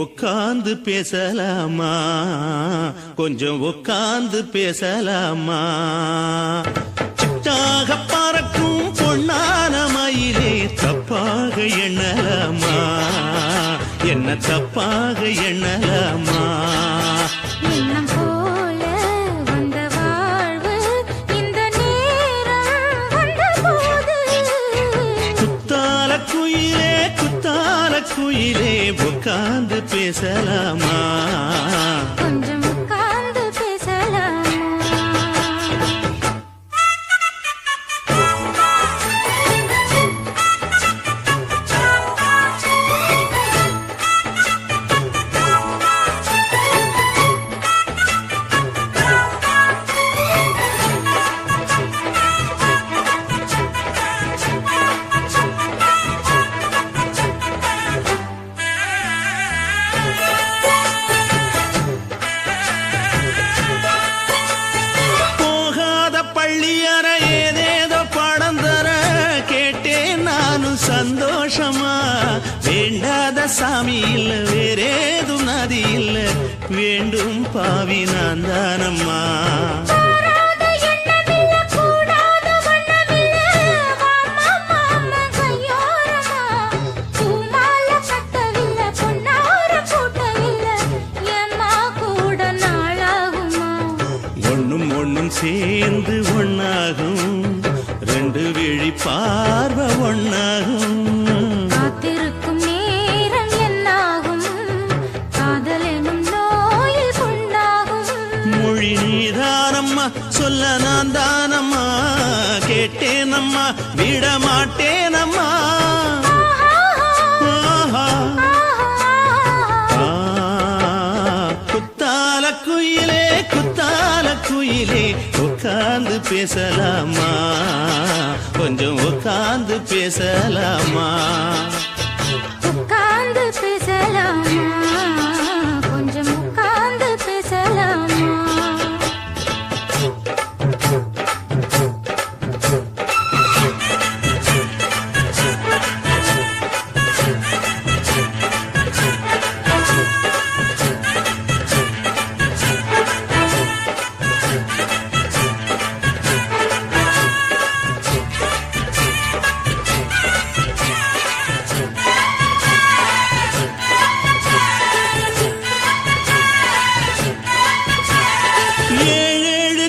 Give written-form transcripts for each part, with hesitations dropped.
உட்கார்ந்து பேசலாமா? கொஞ்சம் உட்கார்ந்து பேசலாமா? சிட்டாக பறக்கும் பொன்னான மயிலே தப்பாக எண்ணலாமா? என்ன தப்பாக எண்ணலாமா? எண்ணம் போல வந்த வாழ்வு இந்த நேரம் வந்தபோது குத்தால குயிலே உட்கார்ந்து பேசலாமா? கொஞ்சம் உட்கார்ந்து பேசலாமா? பள்ளியற ஏதேதோ பாடம் தர கேட்டேன் நானும் சந்தோஷமா. வேண்டாத சாமி இல்ல வேறேதும் நதி இல்ல வேண்டும் பாவி நான் தானம்மா. ஒன்னும் சேர்ந்து ஒன்னாகும் ரெண்டு விழி பார்வை ஒன்னாகும். காத்திருக்கும் நேரம் என்னாகும் காதல் எனும் நோயில் கொண்டாகும். மொழி நீதானம்மா சொல்ல நான் தானம்மா கேட்டேனம்மா விட மாட்டேனம்மா. குத்தால குயிலே உட்கார்ந்து பேசலாமா? கொஞ்சம் உட்கார்ந்து பேசலாமா? உட்கார்ந்து பேசலாமா? கொஞ்சம் உட்கார்ந்து பேசலாமா?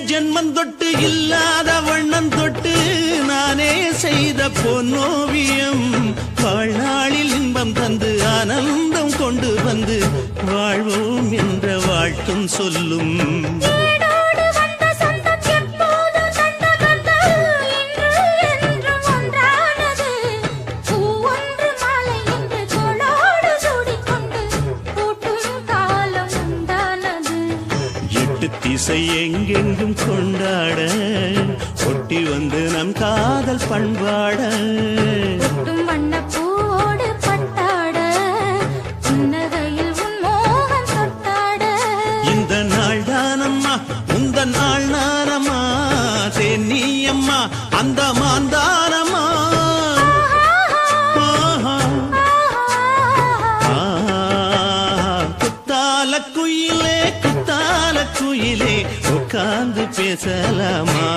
ஜென்மம் தொட்டு இல்லாத வண்ணம் தொட்டு நானே செய்த பொன்னோவியம் வாழ்நாளில் இன்பம் தந்து ஆனந்தம் கொண்டு வந்து வாழ்வோம் என்ற வாழ்த்தும் சொல்லும். திசை எங்கெங்கும் கொண்டாட ஒட்டி வந்து நம் காதல் பண்பாட வண்ணப்பூவோடு பட்டாட புன்னகையில் உன் மோகம் தொட்டாட. இந்த நாள் தானம்மா உந்த நாள் நானம்மா தென்னியம்மா அந்த மாந்தானம்மா. குயிலே உட்கார்ந்து பேசலாமா?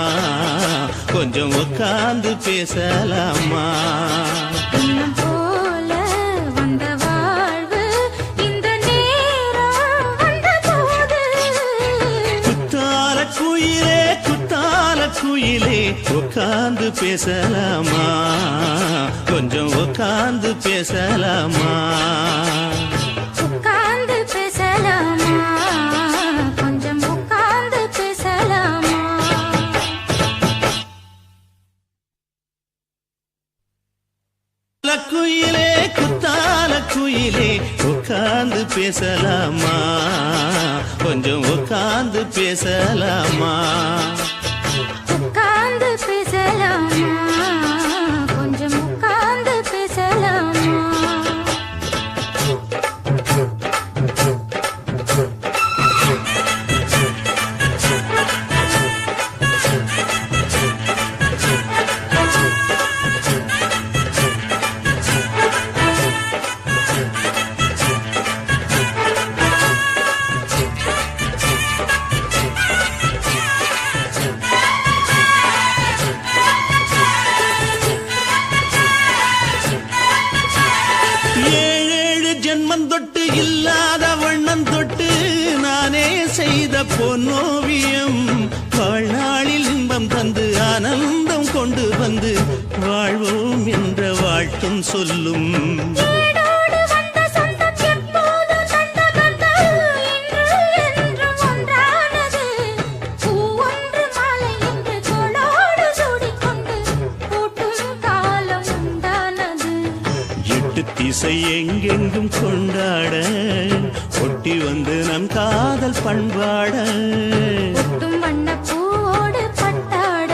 கொஞ்சம் உட்கார்ந்து பேசலாமா? எண்ணம் போல வந்த வாழ்வு இந்த நேரம் வந்தபோது குத்தால குயிலே உட்கார்ந்து பேசலாமா? கொஞ்சம் உட்கார்ந்து பேசலாமா? உட்கார்ந்து பேசலாமா? கொஞ்சம் உட்கார்ந்து பேசலாமா? குத்தால குயிலே உட்கார்ந்து பேசலாமா? கொஞ்சம் உட்கார்ந்து பேசலாமா? உட்கார்ந்து பேசலாமா? கொஞ்சம் உட்கார்ந்து பேசலாமா? பாட்டும் சொல்லும். ஏடோடு வந்த சொந்தம் எப்போதும் தந்ததந்த இன்று என்றும் ஒன்றானது. பூ ஒன்று மாலை என்று தோளோடு சூடிக்கொண்டு பூட்டும் காலம் உண்டானது. எட்டு திசை எங்கெங்கும் கொண்டாட ஒட்டி வந்து நம் காதல் பண்பாட. ஒட்டும் வண்ணப் பூவோடு பட்டாட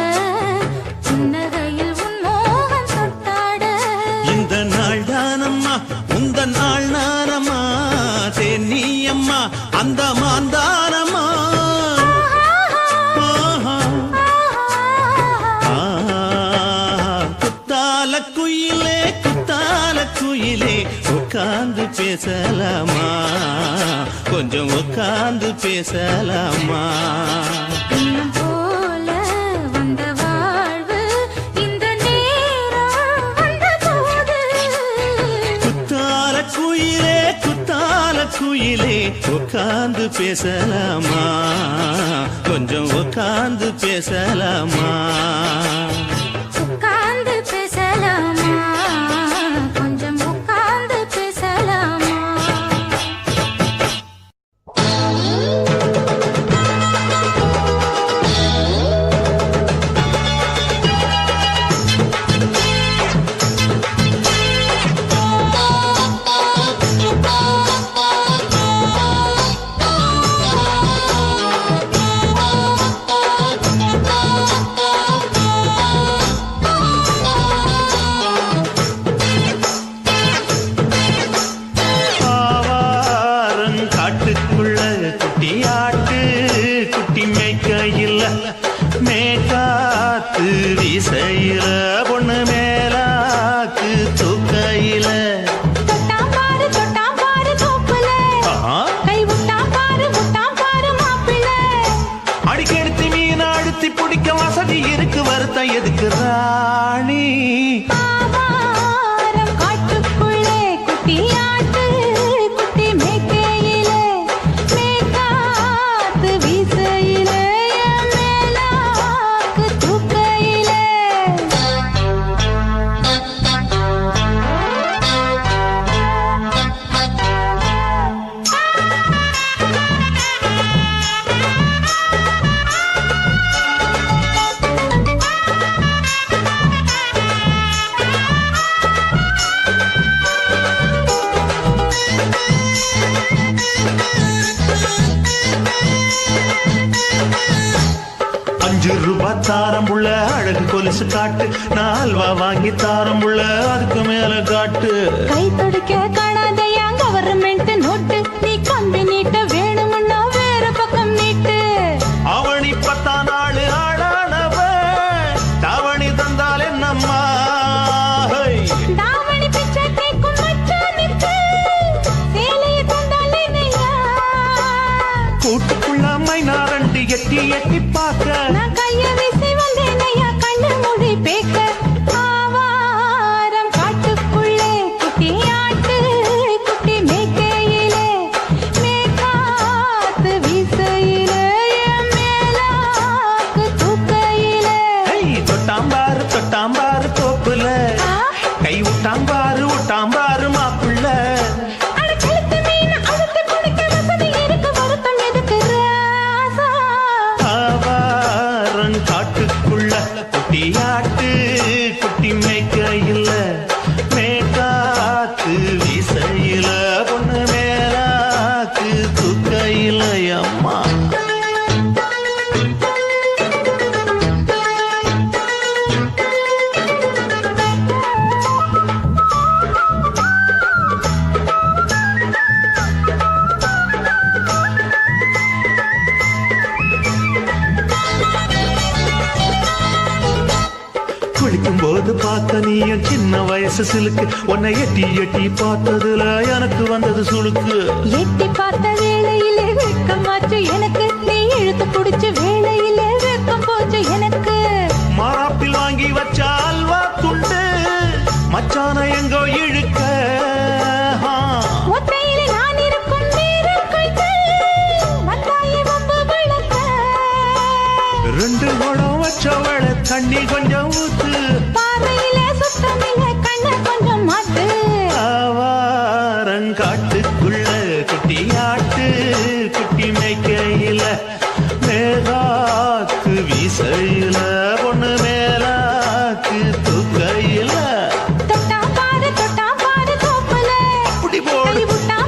புன்னகையில் உன் மோகம் தொட்டாட. இந்த நாள் தானம்மா உந்த நாள் நானம்மா தேனியம்மா அந்த மாந்தானம்மா. குத்தால குயிலே குத்தால குயிலே உட்கார்ந்து பேசலாமா கொஞ்சம் உட்கார்ந்து பேசலாமா. இன்னும் போல வந்த வாழ்வு இந்த நேரம் வந்தபோது. குத்தால குயிலே குத்தால குயிலே உட்கார்ந்து பேசலாமா கொஞ்சம் உட்கார்ந்து பேசலாமா. உட்கார்ந்து பேசலாமா கொஞ்சம் உட்கார்ந்து பேசலாமா. ஆவாரம் காட்டுக்குள்ள குட்டியாட்டு குட்டி மேய்க்கையில் மேக்காத்து வீசையில பொண்ணு மேலாக்கு தூக்கையில. தொட்டாம் பாரு தோப்புல கை விட்டாம் பாரு மாப்பிள்ளை. அடிக்கெடுத்து மீன் அழுத்தி பிடிக்க வசதி இருக்கு வருத்தம் எதுக்கு ராணி. ஆவாரம் காட்டுக்குள்ளே குட்டியாட்டு குட்டி மேய்க்கையிலே மேய்க்காத்து வீசையிலே மேலாக்கு தூக்கையிலே. ₹5 தாரம் புள்ள அழகு கொலுசு காட்டு நான் அல்வா வாங்கி தாரம் புள்ள அதுக்கு மேல காட்டு. கை துடிக்க காணாதையா கவர்மெண்ட் நோட்டு நீ கம்பி நீட்ட வேணும்னா வேற பக்கம் நீட்டு. அவனி 10 நாள் ஆடானவ தாவணி தந்தால் என்னம்மா. தாவணி பிச்சை கேக்கும் மச்சானுக்கு சேலையை தந்தாலே நையா. கூட்டுக்குள்ள மைனாரண்டி எட்டி எட்டி பார்க்க நான் கைய வீசி வந்தேன் ஐயா கண்ணு மூடி பேக்க. ஆவாரம் காட்டுக்குள்ளே குட்டியாட்டு குட்டி மேய்க்கையிலே மேய்க்காத்து வீசையிலே மேலாக்கு தூக்கையிலே. தொட்டாம்பாரு தோப்புல கை விட்டாம்பாரு மாப்பிள்ள. அட கழுத்து மீன் அழுத்து குடிக்க வசதி இருக்கு வருத்தம் எதுக்கு ராசா. ஆவாரம் காட்டுக்குள்ள குட்டியாட்டு குட்டி மேய்க்கையில் மேற்காத்து வீசையில பொண்ணு மேலாக்கு தூக்கையில அம்மா. குளிக்கும் போது பார்த்த நீ என் சின்ன வயசு சிலுக்கு உன்னை எட்டி எட்டி பார்த்ததுல எனக்கு வந்தது சுளுக்கு. எட்டி பார்த்த வேளையிலே வெட்கமாச்சு எனக்கு நீ இழுத்து புடிச்ச வேளையிலே வெட்கம் போச்சு எனக்கு. மாறாப்பில் வாங்கி வச்ச அல்வா துண்டு மச்சான எங்கோ இழுக்க. ஒத்தையிலே நான் இருக்கும் நேரம் கழித்து வந்தாயே வம்பு விளக்க. 2 குடம் வச்சவள தண்ணி கொஞ்சம் ஊத்து. பார்வையிலே சுத்தமில்லை கண்ண கொஞ்சம் வீசையில பொண்ணு மேலாக்கு தூக்கையில தொட்டா பாரு தோப்புல அப்படி போடு விட்டா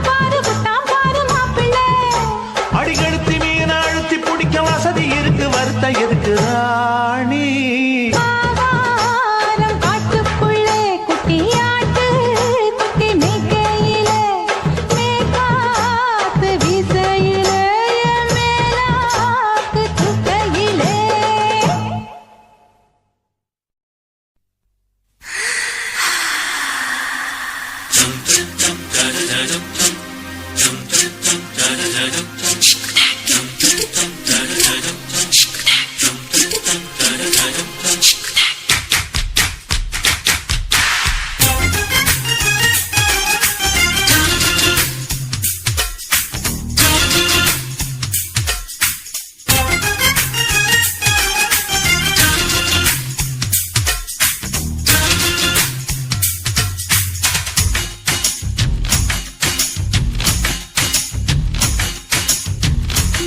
பாரு மாப்பிள்ளை அடிகழுத்தி மீன் அழுத்தி பிடிக்க வசதி இருக்கு வருத்த எதுக்கு ராணி ஆகாரம் காட்டுக்குள்ளே குட்டியாட்டு குட்டி மேய்க்கையில மேற்காத்து வீசையில மேலாக்கு தூக்கையிலே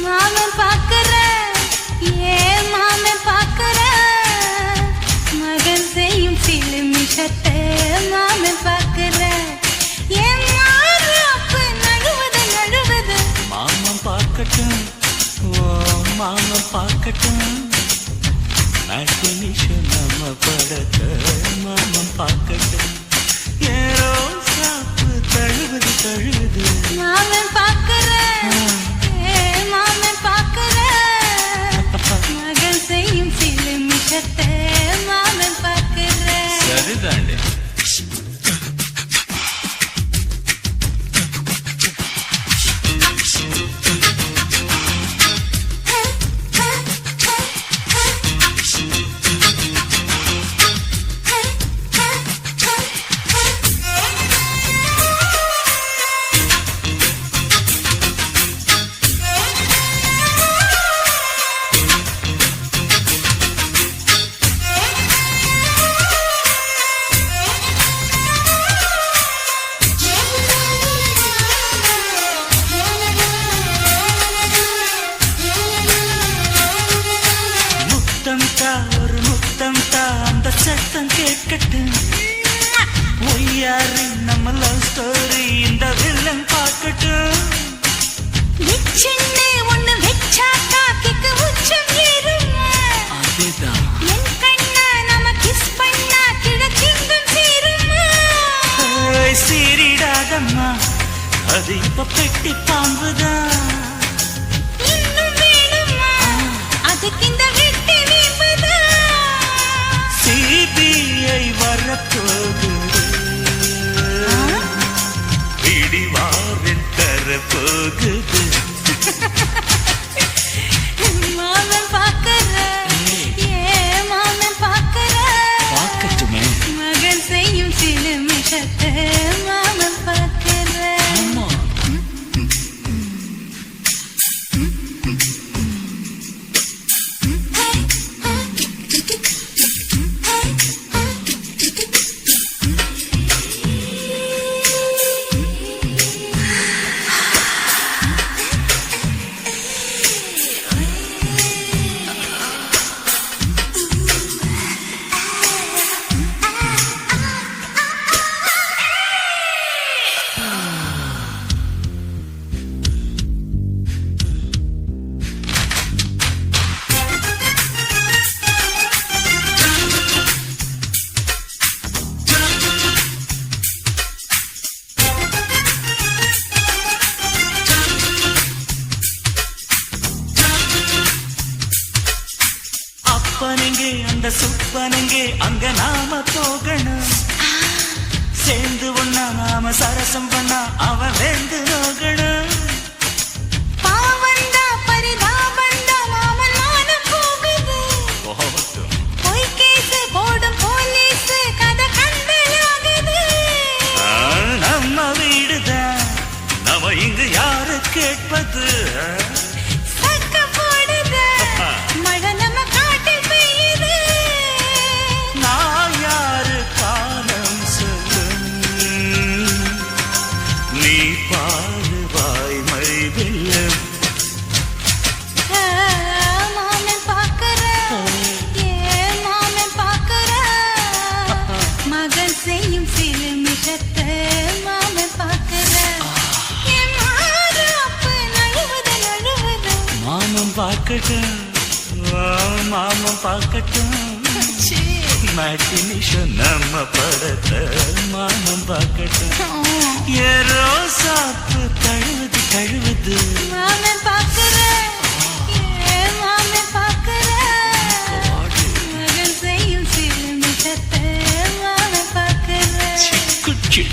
மாமன் பாக்குற மாமன் பாக்குற மகன் செய்யும் சிலுமிஷத்தை மாமன் பாக்குற மாறாப்பு நழுவது மாமன் பார்க்கட்டும் ஓ மாமன் பார்க்கட்டும் நாட்டு நிஷம் நம்ம படத்த மாமன் பார்க்கட்டும் ஏரோ சாப்பு தழுவுது மாமன் பாக்குற மாமன் பாக்குற மகன் செய்யும் சிலுமிஷத்தை மாமன் பாக்குற சரிதாண்டே ஒரு முத்தம் அந்த சத்தம் கேட்கட்டும் ஒய்யாரி நம்ம லவ் ஸ்டோரி இந்த வில்லன் பார்க்கட்டும் ஒண்ணு வெச்சாக்கா கிக்கு உச்சம் ஏறும் அதுதான் என் கண்ணா நம்ம கிஸ் பண்ணா கிழக்கிங்கும் சீரும் சீரிடாதம்மா அது இப்ப பெட்டி பாம்புதான் இன்னும் வேணுமா அதுக்கு இந்த வெட்டி வீம்புதான் சிபிஐ வரப்போகுது பிடிவாரின் தரப்போகுது மாமன் பாக்குற மாமன் பாக்குற பார்க்கட்டுமே மகன் செய்யும் சிலுமிஷத்தை மாமன் பாக்குற ஆமா அப்பனெங்கே அந்த சுப்பனெங்கே அங்க நாம போகணும் சேர்ந்து ஒண்ணா நாம சரசம் பண்ணா அவன் வெந்து நோகணும் பாவந்தா பரிதாபந்தா மாமன் மானம் போகுது பொய் கேஸ் போடும் போலீஸ் கதை கண்டலாகுது நம்ம வீடுதான் நம்ம இங்கு யாரு கேட்பது சக்க போடுது மழை நம்ம காட்டில் பெய்யுது நான் யாரு காலம் சொல்லும் நீ பாடுவாய் பார்க்கட்டும் மாமன் பார்க்கட்டும் மேட்டினிஷன் நம்ம படத்தை மாமன் பார்க்கட்டும் ஏரோ சாப்பு தழுவுது தழுவுது மாமன் பார்க்கிறேன் மாமன் பார்க்கிறேன் மகன் செய்யும் சிறுமிஷத்தை மாமன் பார்க்கிறேன் குச்சி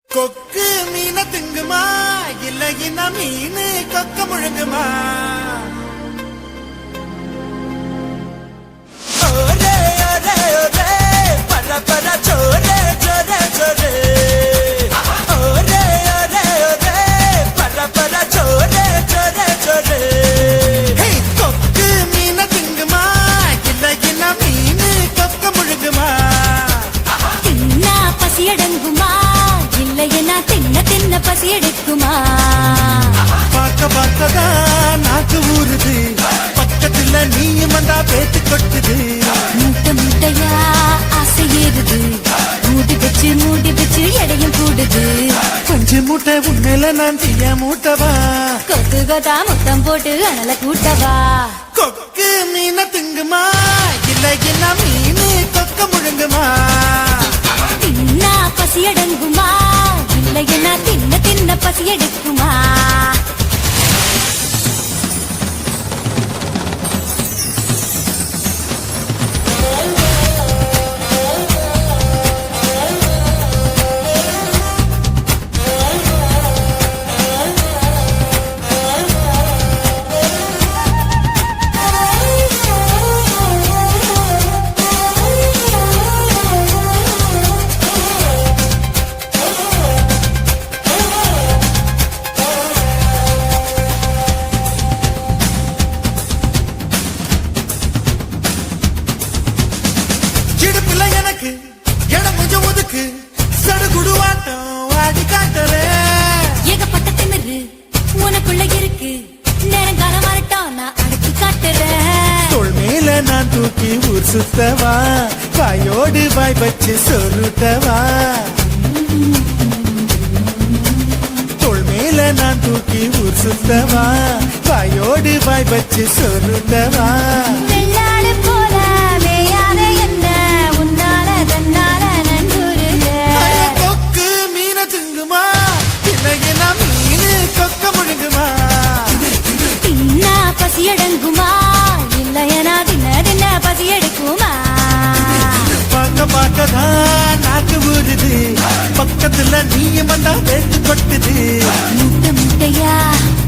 கொக்கு மீன திங்குமா இல்லைன்னா மீனு கொக்க முழுங்குமா ஒரே ஒரே ஒரே பர பர சோரே சோரே சோரே ஒரே ஒரே ஒரே பர பர சோரே சோரே சோரே கொக்கு மீன திங்குமா இல்லைன்னா மீனு கொக்க முழுங்குமா தின்னா பசியடங்குமா இல்லையனா தின்ன தின்ன பசி எடுக்குமா பார்க்க பார்க்க மூட்டை உண்மையில நான் தீய மூட்டவா கொத்து கொத்தா முத்தம் போட்டு அனல கூட்டவா கொக்கு மீன திங்குமா இல்ல என்ன மீனு கொக்க முழுங்குமா தின்னா பசி அடங்குமா இல்லைன்னா தின்ன தின்ன பசி எடுக்குமா இடுப்புல எனக்கு இடம் கொஞ்சம் ஒதுக்கு சடுகுடுவாட்டம் ஆடி காட்டுறேன் ஏகப்பட்ட திமிரு உனக்குள்ள இருக்கு நேரங்காலம் வரட்டும் நான் அடக்கி காட்டுறேன் தோள் மேல நான் தூக்கி ஊர் சுத்தவா வாயோடு வாய் வச்சு சொல்லுட்டவா தோள் மேல நான் தூக்கி ஊர் சுத்தவா வாயோடு வாய் வச்சு சொல்லுட்டவா வெள்ளாடு போல மேயாத என்ன உன்னால தன்னால நன்றுருக கொக்கு மீன திங்குமா இல்லைன்னா மீனு கொக்க முழுங்குமா தின்னா பசி அடங்குமா இல்லையனா தின்ன தின்ன பசி எடுக்குமா பார்க்க பார்க்கதான் நாக்கு ஊறுது பக்கத்துல நீயும் வந்தா வேட்டு கொட்டுது முட்டை முட்டையா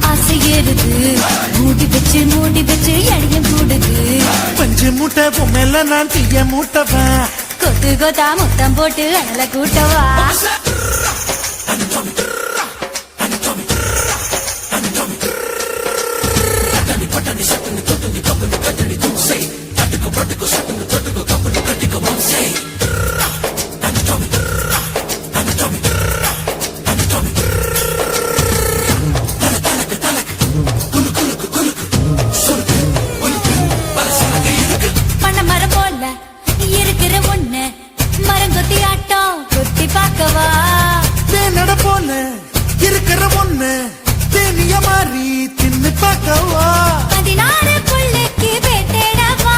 ஆசை ஏறுது மூடி வச்சு எடையும் கூடுது பஞ்சு மூட்டை பொம்மையில நான் தீய மூட்டவா கொத்து கொத்தா முத்தம் போட்டு அனல கூட்டவா பண்ண மரம் போல இருக்கிற ஒண்ணு மரங்கொத்தி ஆட்டம் கொத்தி பார்க்கவா நட போல இருக்கிற ஒண்ணு தேனிய மாறி தின்னு பார்க்கவா 16 புள்ளைக்கு பேட்டேடவா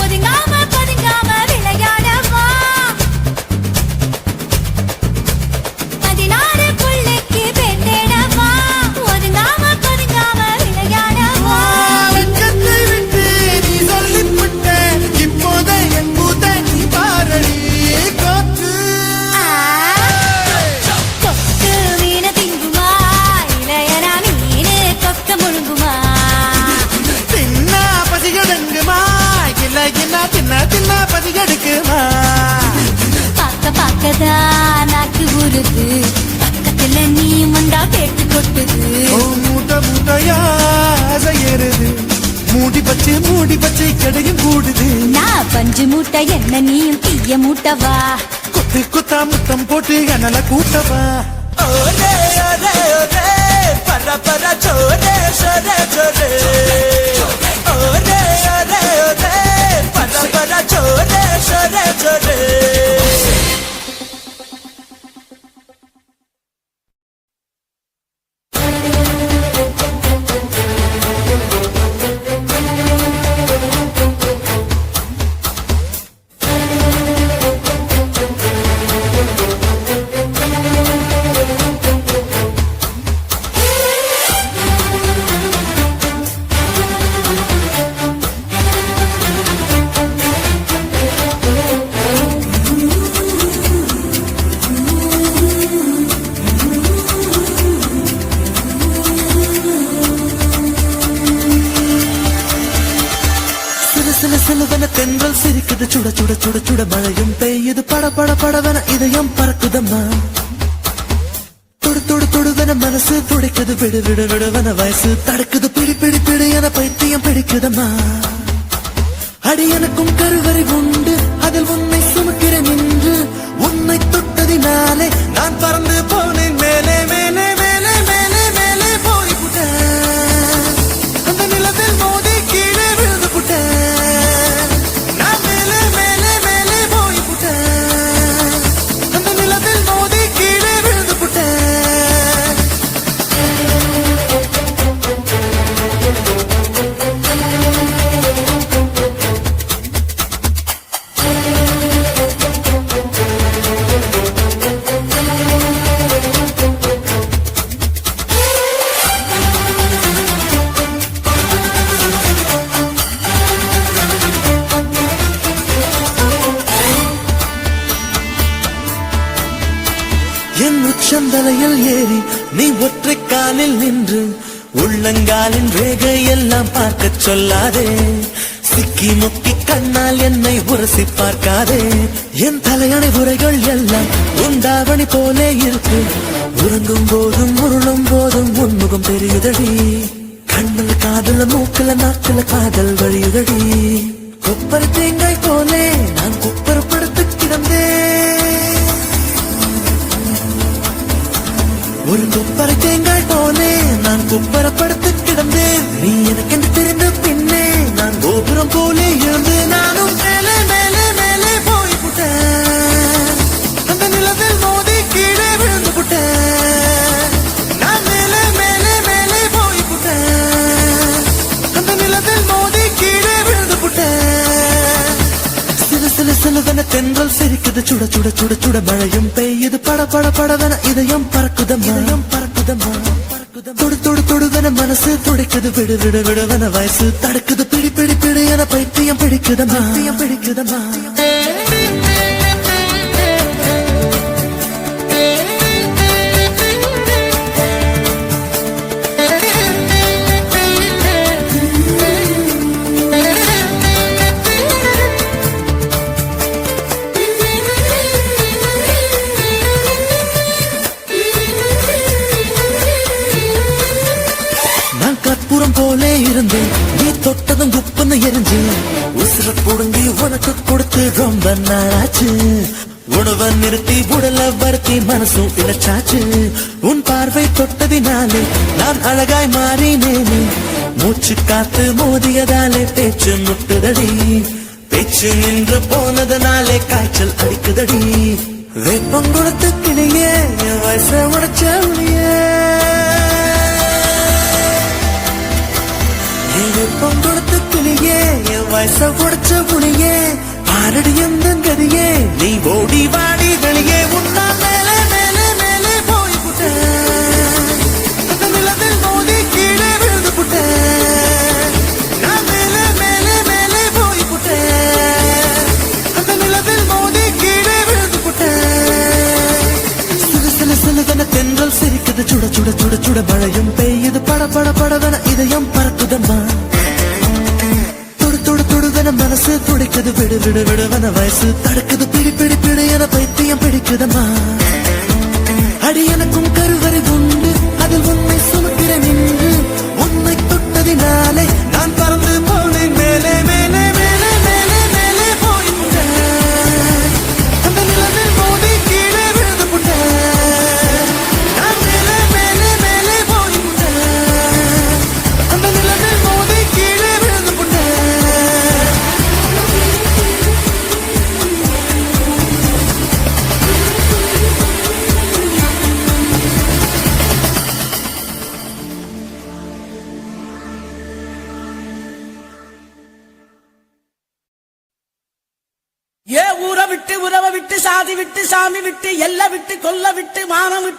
ஒதுங்காம பதுங்காம விளையாடவா 16 புள்ளைக்கு பேட்டேடவா ஒதுங்காம பதுங்காம விளையாடவா வெட்கத்தை விட்டு நீ சொல்லிவிட்ட இப்போத என் கூத்த நீ பாரடி காத்து கொக்கு மீன திங்குமா இளையனா மீனு கொக்க முழுங்குமா தின்னா பசியடங்குமா இல்லைன்னா தின்ன பசியெடுக்குமா பார்க்கதான் நாக்கு ஊறுது பக்கத்துல நீ மண்டா பேட்டு கொட்டுது மூட்டை மூட்டையா ஏறுது மூடி பச்சை கடையும் கூடுது நான் பஞ்சு மூட்டை என்ன நீயும் தீய மூட்டவா கொத்து கொத்தா முத்தம் போட்டு அனல கூட்டவா ஓரே ஓரே ஓரே பர பர சோரே சோரே சோரே ஓரே ஓரே ஓரே பர பர சோரே சோரே சோரே சிலுவன தென்றல் சிரிக்குது சுட சுட சுட சுட மழையும் பெய்யுது பட பட படவன இதயம் பறக்குதம்மா தொடு தொடு தொடுவன மனசு துடிக்குது விடு விடு விடுவன வயசு தடுக்குது பிடி பிடி பிடி என பைத்தியம் பிடிக்குதம்மா அடி எனக்கும் கருவறை உண்டு அதில் உன்னை சுமக்கிறேன் என்று உன்னை தொட்டதினாலே நான் பறந்து போனேன் மேலே மேலே மேலே மேலே மேலே போய்விட்டேன் அந்த நிலத்தில் மோதி கீழே விழுந்து விட்டேன் நான் மேலே மேலே மேலே போய்விட்டேன் அந்த நிலத்தில் மோதி கீழே விழுந்து விட்டேன் தலையில் ஏறி நீ ஒற்றை காலில் நின்று உள்ளங்காலின் ரேகை எல்லாம் பார்க்க சொல்லாதே சிக்கி முக்கி கண்ணால் என்னை உரசி பார்க்காதே என் தலையணை உரைகள் எல்லாம் உண்டாவணி போலே இருக்கு உறங்கும் போதும் உருளும் போதும் உன்முகம் தெரியுதடி கண்ணில் காதல மூக்கல நாக்கல காதல் வழியுதடி கொப்பரை தேங்காய் போலே நான் குப்பரப்படுத்து கிடந்தேன் ஒரு கொப்பரை தேங்காய் போலே நான் குப்பரப்படுத்து கிடந்தேன் நீ எனக்கு தெரிந்த பின்னே நான் கோபுரம் போலே இருந்து நானும் மேலே மேலே மேலே போய் புட்டேன் அந்த நிலவில் மோதி கீழே விழுந்து புட்டேன் நான் மேலே மேலே மேலே போய் புட்டேன் அந்த நிலவில் மோதி கீழே விழுந்து புட்டேன் சில சில சிலவென தென்றல் சிரிக்குது சுட சுட சுட சுட மழையும் பெய்யுது பட பட படவென இதயம் பறக்குதம்மா தொடு தொடு தொடுவென மனசு துடிக்குது விடு விடு விடுவென வயசு தடுக்குது பிடி பிடி பிடி என பைத்தியம் பிடிக்குதம்மா கற்பூரம் போலே இருந்து நீ தொட்டதும் குப்புன்னு எரிஞ்சு உசுர புடுங்கி உனக்கு கொடுத்து ரொம்ப நாளாச்சு உணவை நிறுத்தி உடல வருத்தி மனசும் இழைச்சாச்சு உன் பார்வை தொட்டதினாலே நான் அழகாய் மாறினேனே மூச்சு காத்து மோதியதாலே பேச்சு முட்டுதடி பேச்சு நின்று போனதனாலே காய்ச்சல் அடிக்குதடி வெப்பம் கொடுத்து கிளியே என் வயச உடைச்ச பொங்கொடுத்து கிளியே என் வயச உடைச்ச புளியே பாரடி எந்த கதியே நீ ஓடி வாடி வெளியே உன்னா மேலே மேலே மேலே போய் புட்டேன் அந்த நிலவில் மோதி கீழே விழுந்து புட்டேன் நான் மேலே மேலே மேலே போய் புட்டேன் அந்த நிலவில் மோதி கீழே விழுந்து புட்டேன் சில சில சிலவென தென்றல் சிரிக்குது சுட சுட சுட சுட மழையும் பெய்யுது பட பட படவென இதயம் பறக்குதம்மா மனசு துடிக்குது விடு விடு விடுவன வயசு தடுக்குது பிடி பிடி பிடி என பைத்தியம் பிடிக்குதம்மா அடி எனக்கும் கருவறை உண்டு அதில் உன்னை சுமக்கிறேன் நின்று உன்னை தொட்டதினாலே நான் பறந்து போனேன் மேலே மேலே மேலே மேலே மேலே போய் புட்டேன் அந்த நிலவில் மோதி கீழே விழுந்து புட்டேன் நான் மேலே மேலே மேலே போய் புட்டேன் அந்த நிலவில் மோதி கீழே விழுந்து புட்டேன் ஊரை விட்டு உறவை விட்டு சாதி விட்டு சாமி விட்டு எல்லை விட்டு கொல்ல விட்டு மானம் விட்டு